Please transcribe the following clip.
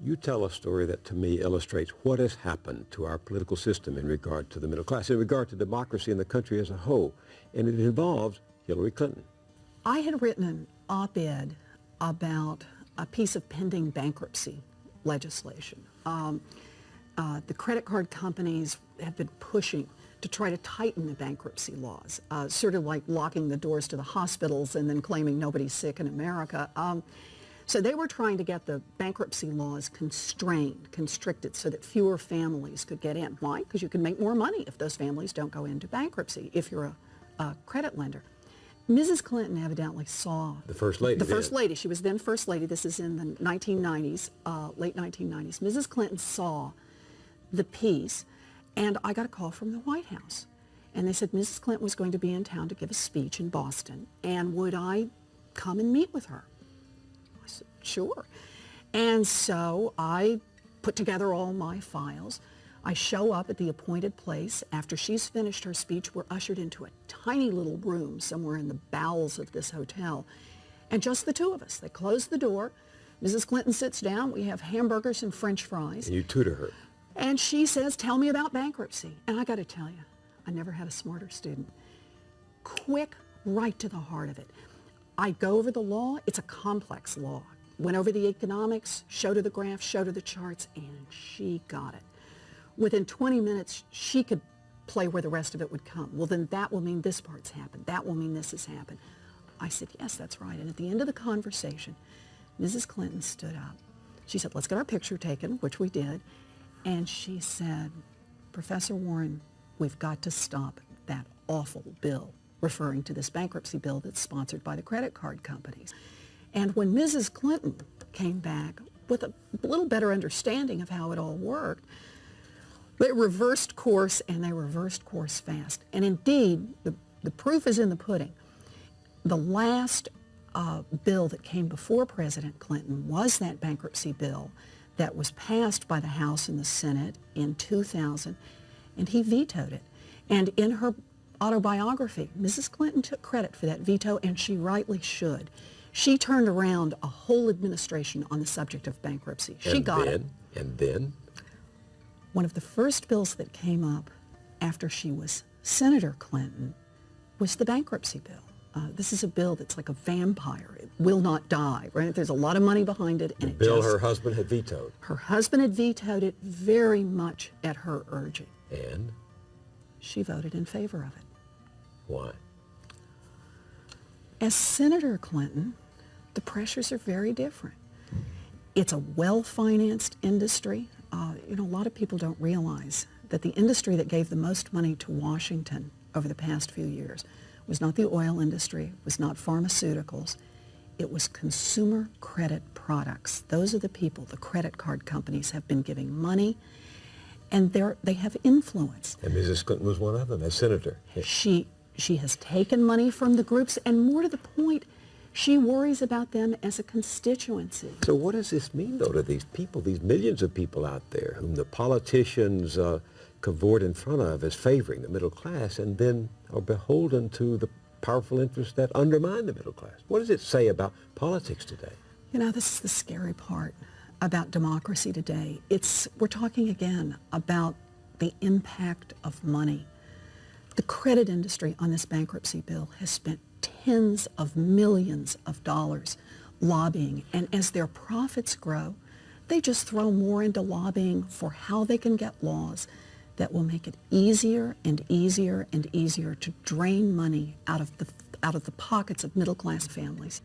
You tell a story that to me illustrates what has happened to our political system in regard to the middle class, in regard to democracy in the country as a whole, and it involves Hillary Clinton. I had written an op-ed about a piece of pending bankruptcy legislation. The credit card companies have been pushing to try to tighten the bankruptcy laws, sort of like locking the doors to the hospitals and then claiming nobody's sick in America. So they were trying to get the bankruptcy laws constricted, so that fewer families could get in. Why? Because you can make more money if those families don't go into bankruptcy, if you're a credit lender. Mrs. Clinton evidently saw... The First Lady. The First Lady. She was then First Lady. This is in the 1990s, late 1990s. Mrs. Clinton saw the piece, and I got a call from the White House. And they said Mrs. Clinton was going to be in town to give a speech in Boston, and would I come and meet with her? I said, sure. And so I put together all my files. I show up at the appointed place. After she's finished her speech, we're ushered into a tiny little room somewhere in the bowels of this hotel, and just the two of us. They close the door. Mrs. Clinton sits down. We have hamburgers and French fries. And you tutor her. And she says, tell me about bankruptcy. And I got to tell you, I never had a smarter student. Quick, right to the heart of it. I go over the law. It's a complex law. Went over the economics, showed her the graphs, showed her the charts, and she got it. Within 20 minutes, she could play where the rest of it would come. Well, then that will mean this part's happened. That will mean this has happened. I said, yes, that's right. And at the end of the conversation, Mrs. Clinton stood up. She said, let's get our picture taken, which we did. And she said, Professor Warren, we've got to stop that awful bill, referring to this bankruptcy bill that's sponsored by the credit card companies. And when Mrs. Clinton came back with a little better understanding of how it all worked, they reversed course, and they reversed course fast. And indeed, the proof is in the pudding. The last bill that came before President Clinton was that bankruptcy bill that was passed by the House and the Senate in 2000, and he vetoed it. And in her autobiography, Mrs. Clinton took credit for that veto, and she rightly should. She turned around a whole administration on the subject of bankruptcy. She got it. And then? One of the first bills that came up after she was Senator Clinton was the bankruptcy bill. This is a bill that's like a vampire. It will not die, right? There's a lot of money behind it. And the bill her husband had vetoed. Her husband had vetoed it very much at her urging. And? She voted in favor of it. Why? As Senator Clinton, the pressures are very different. It's a well-financed industry. A lot of people don't realize that the industry that gave the most money to Washington over the past few years was not the oil industry, was not pharmaceuticals. It was consumer credit products. Those are the people, the credit card companies have been giving money, and they have influence. And Mrs. Clinton was one of them as senator. Yeah. She has taken money from the groups, and more to the point, she worries about them as a constituency. So what does this mean, though, to these people, these millions of people out there whom the politicians cavort in front of as favoring the middle class, and then are beholden to the powerful interests that undermine the middle class? What does it say about politics today? This is the scary part about democracy today. We're talking again about the impact of money. The credit industry on this bankruptcy bill has spent tens of millions of dollars lobbying, and as their profits grow, they just throw more into lobbying for how they can get laws that will make it easier and easier and easier to drain money out of the pockets of middle-class families.